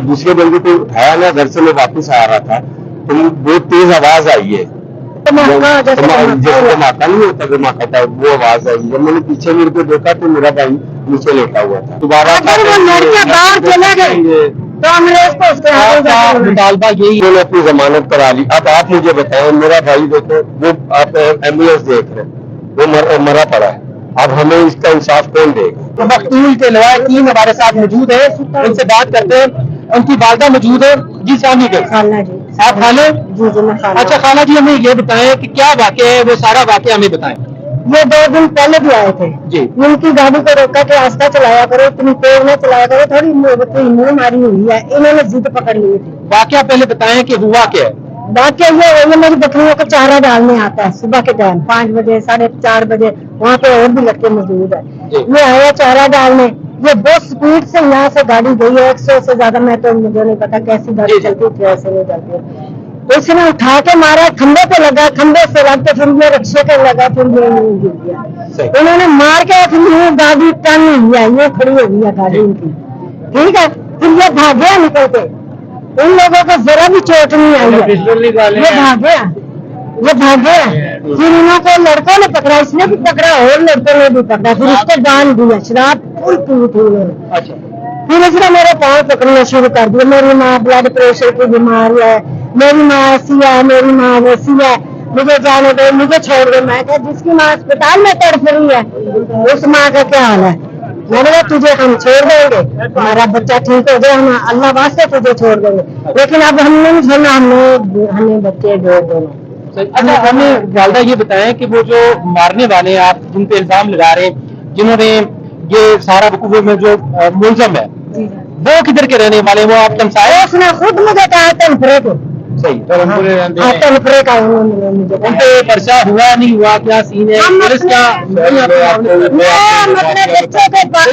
दूसरे बंदे को उठाया ना, घर से मैं वापस आ रहा था तो बहुत तेज आवाज आई है, जैसे धमाका नहीं होता, धमाका था, वो आवाज आई। जब मैंने पीछे मेरे को देखा तो मेरा भाई नीचे लेटा हुआ था। दोबारा मुतालबा यही, उन्होंने अपनी जमानत करा ली। अब आप मुझे बताएं, मेरा भाई देखो, वो आप एम्बुलेंस देख रहे हैं, वो मरा पड़ा है, अब हमें इसका इंसाफ कौन देगा? मकतूल के अलावा टीम हमारे साथ मौजूद है, उनसे बात करते हैं। उनकी वालदा मौजूद है जी, सामने के खाला जी, आप खाले? जी जी मैं खाला। अच्छा खाला जी, हमें ये बताएं कि क्या वाक़या है, वो सारा वाक़या हमें बताएं। ये 2 दिन पहले भी आए थे जी, उनकी गाड़ी को रोका के रास्ता चलाया करो, तुम तेज न चलाया करो, थोड़ी मुंह मारी हुई है, इन्होंने जिद पकड़ ली थी। वाक़या पहले बताएं कि हुआ क्या है। बात क्या ये मेरी बकरियों को चारा डालने आता है सुबह के टाइम 5 बजे 4:30 बजे, वहाँ पे और भी लड़के मौजूद है। ये आया चारा डालने, ये बहुत स्पीड से यहाँ से गाड़ी गई है 100 से ज्यादा, मैं तो मुझे नहीं पता कैसी गाड़ी चलती थी, ऐसे नहीं चलती। उसने उठा के मारा, खंबे पे लगा, खंबे से लग के फिर ये रिक्शे पे लगा, फिर ये गिर गया। उन्होंने मार के फिर ये गाड़ी टर्न हुई है, ये खड़ी हो गई है गाड़ी उनकी, ठीक है। फिर ये भागे निकल के, उन लोगों को जरा भी चोट नहीं आई है, ये भागे। फिर इनको लड़कों ने पकड़ा, इसने भी पकड़ा और लड़कों ने भी पकड़ा, फिर उसको बांध दिया, शराब फुल पी थी उन्होंने। फिर इसने मेरे पाँव पकड़ना शुरू कर दिया। मेरी माँ ब्लड प्रेशर की बीमार है, मेरी माँ ऐसी है, मेरी माँ वैसी है, मुझे जाने दो, मुझे छोड़ दो। मैं कहा जिसकी माँ अस्पताल में तड़प रही है उस माँ का क्या हाल है? मैंने कहा तुझे हम छोड़ देंगे, हमारा बच्चा ठीक हो गया, हम अल्लाह वास्ते तुझे छोड़ देंगे, लेकिन अब हमने नहीं छोड़ना, हमें बच्चे दो दोनों। अच्छा हमें वालदा ये बताएं कि वो जो मारने वाले आप जिन पे इल्जाम लगा रहे हैं, जिन्होंने ये सारा वकूफ में जो मुलजम है, वो किधर के रहने वाले, वो आप तमसाए? उसने खुद मुझे कहा तनफरे को, सही तनफरे का उन्होंने मुझे उन पे पर्चा हुआ नहीं हुआ, क्या सीन है? पुलिस क्या हम अपने बच्चे के पास,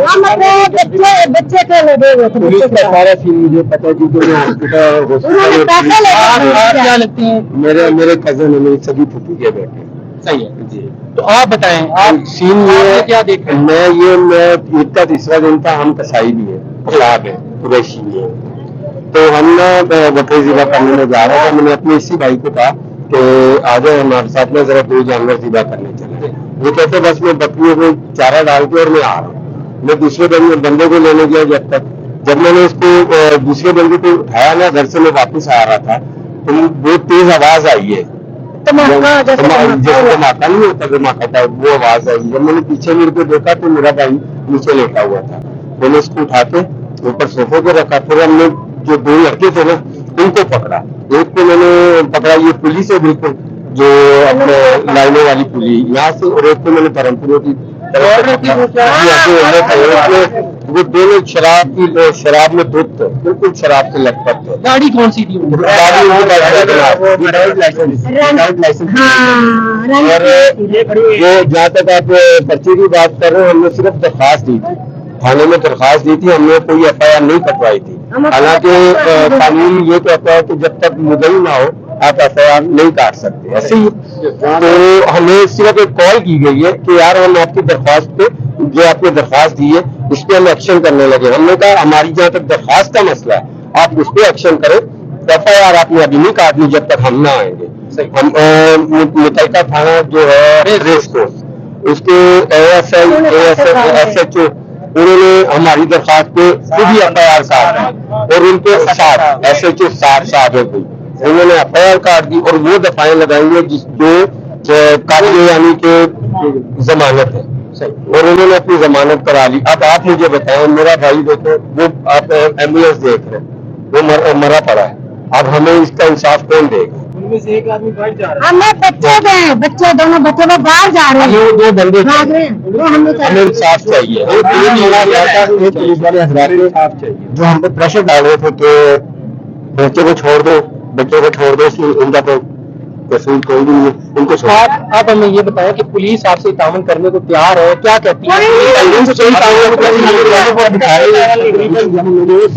हम अपने बच्चे के लगे हुए थे, पुलिस का सारा सीन मुझे पता है, क्योंकि मैं उन्होंने पैसे लेके क्या लगती है? मेरे कजन है, मेरी सभी फूफी के बेटे। सही है जी, तो आप बताएं, आप सीन ये क्या देख रहे हैं? मैं ईद का तीसरा दिन था, हम कसाई भी है, खिलाफ है, कुरैशी भी है, तो हम ना बकरी ज़िबा करने में जा रहे थे। मैंने अपने इसी भाई को कहा कि आ जाओ हमारे साथ में, जरा 2 जानवर ज़िबा करने चले। वो कहते बस मैं बकरियों को चारा डाल के और मैं आ रहा हूँ। मैं दूसरे बंदे को लेने गया, जब मैंने इसको दूसरे बंदे को उठाया ना, घर से मैं वापस आ रहा था तो बहुत तेज आवाज आई है, जैसे धमाका नहीं होता, धमाका था, वो आवाज आई। जब मैंने पीछे मेरे को देखा तो मेरा भाई नीचे लेटा हुआ था। मैंने इसको उठा के ऊपर सोफे पे रखा, फिर हमने जो 2 लड़के थे ना उनको पकड़ा। एक को मैंने पकड़ा, ये पुलिस है बिल्कुल, जो अपने लाइनों वाली पुलिस यहाँ से, और एक को मैंने धर्मपुरों की वो दोनों शराब में धुत थे, बिल्कुल शराब से लटपट थे। गाड़ी कौन सी थी? और वो जहाँ तक आप पर्ची की बात कर रहे हो, हमने सिर्फ दरखास्त दी थी, थाने में दरखास्त दी थी, हमने कोई FIR नहीं कटवाई थी। हालांकि कानून ये कहता है कि जब तक मुद्दई ना हो आप FIR नहीं काट सकते, ऐसे ही। तो हमें सिर्फ एक कॉल की गई है कि यार हम आपकी दरख्वास्त पे, जो आपने दरख्वास्त दी है उस पर हम एक्शन करने लगे। हमने कहा हमारी जहाँ तक दरख्वास्त का मसला है आप उस पर एक्शन करें, FIR आपने अभी नहीं काटनी जब तक हम ना आएंगे। हम मुतलका थाना जो है रेस कोर्स, उसके SHO उन्होंने हमारी दरखास्त पे खुद ही FIR काट, और उनके साथ SHO साहब है कोई, उन्होंने FIR काट दी और वो दफाएं लगाएंगे जो काबिल यानी के जमानत है, और उन्होंने अपनी जमानत करा ली। अब आप मुझे बताएं, मेरा भाई देखो, वो आप एम्बुलेंस देख रहे हैं, वो मरा पड़ा है, अब हमें इसका इंसाफ कौन देगा? उनमें से एक आदमी बाहर जा रहा है, हमें बच्चे दोनों बच्चे वो बाहर जा रहे हैं, 2 बंदे भाग रहे हैं, वो हमें इंसाफ चाहिए। एक पुलिस वाले हजरात को इंसाफ चाहिए जो हम पे प्रेशर डाल रहे थे कि बच्चे को छोड़ दो, उनका तो कसूर कोई भी नहीं है, उनको छोड़। आप हमें ये बताएं कि पुलिस आपसे ताउन करने को तैयार है, क्या कहती है?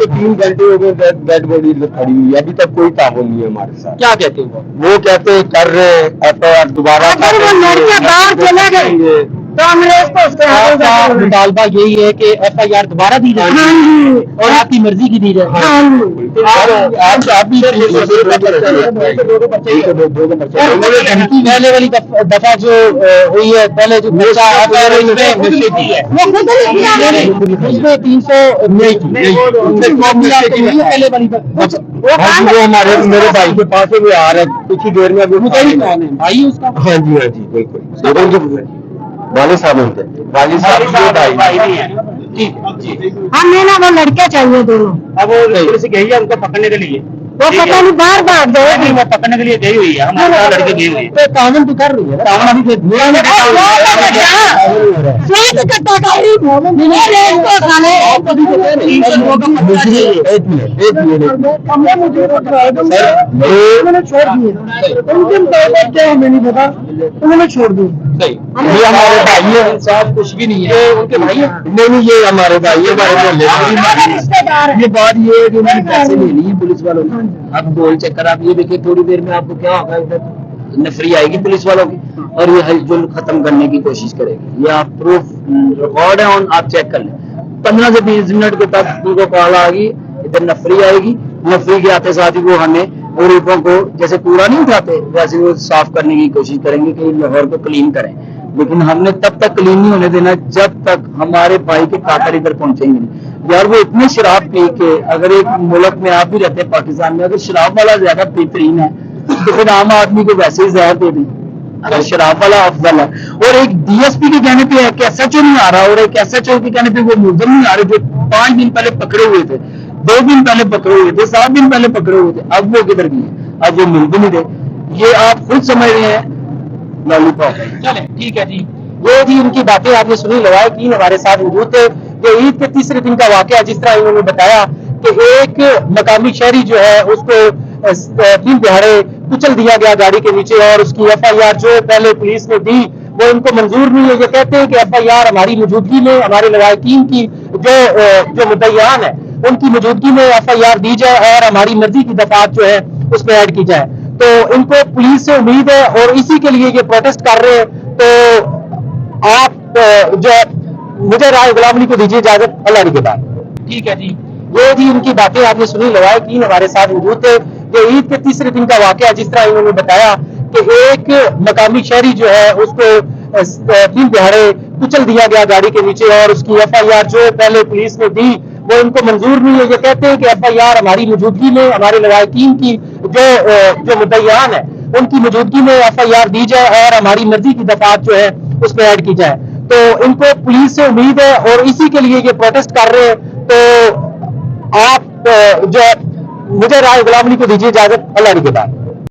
3 घंटे हो गए डेड बॉडी खड़ी हुई, अभी तक कोई ताउन नहीं है हमारे साथ। क्या कहते हैं वो कहते हैं कर रहे हैं FIR दोबारा, बाहर चले गए, तो अंग्रेज को उसके आगे आपका जाके बोला। मुतालबा यही है कि FIR दोबारा दी जाए हाँ जी और आपकी मर्जी की दी जाए। हाँ जी आप भी पहले वाली दफा जो हुई है, पहले जो पर्चा FIR उसमें नशे की है, वो खुद नहीं किया मैंने। उसमें 300 नहीं की, पहले वाली वो हाँ जी, वो हमारे मेरे भाई के पास है, वो आ रहा है कुछ ही देर में। अभी मुदई कौन है, भाई उसका? हाँ जी बिल्कुल वाले साहब होते हैं, वाले साहब के भाई नहीं है। ठीक है जी। हमें ना वो लड़के चाहिए दोनों। अब वो पुलिस गई है उनको पकड़ने के लिए, वो पता नहीं बार बार नहीं, गए। वो पकड़ने के लिए गई हुई है, हमारे साथ लड़के गई हुई है। तो कानून तो कर रही है, कानून अभी स्वेत कट्टाकारी हमने मुझे उन्होंने छोड़ दिए, उनके बच्चे हमें नहीं पता, उन्होंने छोड़ दिए। सही, ये हमारे भाई है, साहब कुछ भी नहीं है, उनके भाई है। नहीं ये हमारे भाई है, हमारे मोहल्ले रिश्तेदार है। ये बात ये है कि उन्होंने पैसे ले लिए पुलिस वालों ने। अब गोल चक्कर आप ये देखिए, थोड़ी देर में आपको क्या होगा, इधर नफरी आएगी पुलिस वालों की और ये हलचल खत्म करने की कोशिश करेगी। ये आप प्रूफ रिकॉर्ड है ऑन, आप चेक कर लें। 15 से 20 मिनट के तक उनको कॉल आ गई, इधर नफरी आएगी, नफरी के आते साथ ही वो हमें ग्रुपों को जैसे कूड़ा नहीं उठाते वैसे वो साफ करने की कोशिश करेंगे कि लाहौर को क्लीन करें। लेकिन हमने तब तक क्लीन नहीं होने देना जब तक हमारे भाई के कातर इधर पहुंचेंगे नहीं। यार वो इतने शराब पी के, अगर एक मुल्क में आप भी रहते हैं पाकिस्तान में, अगर शराब वाला ज्यादा बेहतरीन है तो फिर आम आदमी को वैसे ही जहर दे दें। अगर शराब वाला अफजल है, और एक DSP के कहने पे एक SHO नहीं आ रहा, और एक SHO के कहने पे वो मुलजिम नहीं आ रहे जो 5 दिन पहले पकड़े हुए थे, 2 दिन पहले पकड़े हुए थे, 7 दिन पहले पकड़े हुए थे, अब वो किधर गए? अब वो मिल भी नहीं रहे। ये आप खुद समझ रहे हैं लॉलीपॉप। चले ठीक है जी, ये जी उनकी बातें आपने सुनी। लवाकिन हमारे साथ मौजूद थे। ये ईद के तीसरे दिन का वाकया, जिस तरह इन्होंने बताया कि एक मकामी शहरी जो है उसको 3 दिहाड़े कुचल दिया गया गाड़ी के नीचे, और उसकी FIR जो पहले पुलिस ने दी वो इनको मंजूर नहीं है। ये कहते हैं कि FIR हमारी मौजूदगी में, हमारे लवाकिन की जो मुद्दईयान है उनकी मौजूदगी में FIR दी जाए और हमारी मर्जी की दफात जो है उसमें ऐड की जाए। तो इनको पुलिस से उम्मीद है और इसी के लिए ये प्रोटेस्ट कर रहे हैं। तो आप जो मुझे राय गुलाम अली को दीजिए इजाजत, अल्लाह के बाद। ठीक है जी, ये जी उनकी बातें आपने सुनी। लवाकिन हमारे साथ मौजूद थे। ये ईद के तीसरे दिन का वाकया, जिस तरह इन्होंने बताया कि एक मकामी शहरी जो है उसको 3 दिहाड़े कुचल दिया गया गाड़ी के नीचे, और उसकी FIR जो पहले पुलिस ने दी वो इनको मंजूर नहीं है। ये कहते हैं कि FIR हमारी मौजूदगी में, हमारे लवाकिन की जो मुद्दईयान है उनकी मौजूदगी में FIR दी जाए और हमारी मर्जी की दफात जो है उसमें ऐड की जाए। तो इनको पुलिस से उम्मीद है और इसी के लिए ये प्रोटेस्ट कर रहे हैं। तो आप जो मुझे राय गुलाम अली को दीजिए इजाजत, अल्लाह के बाद।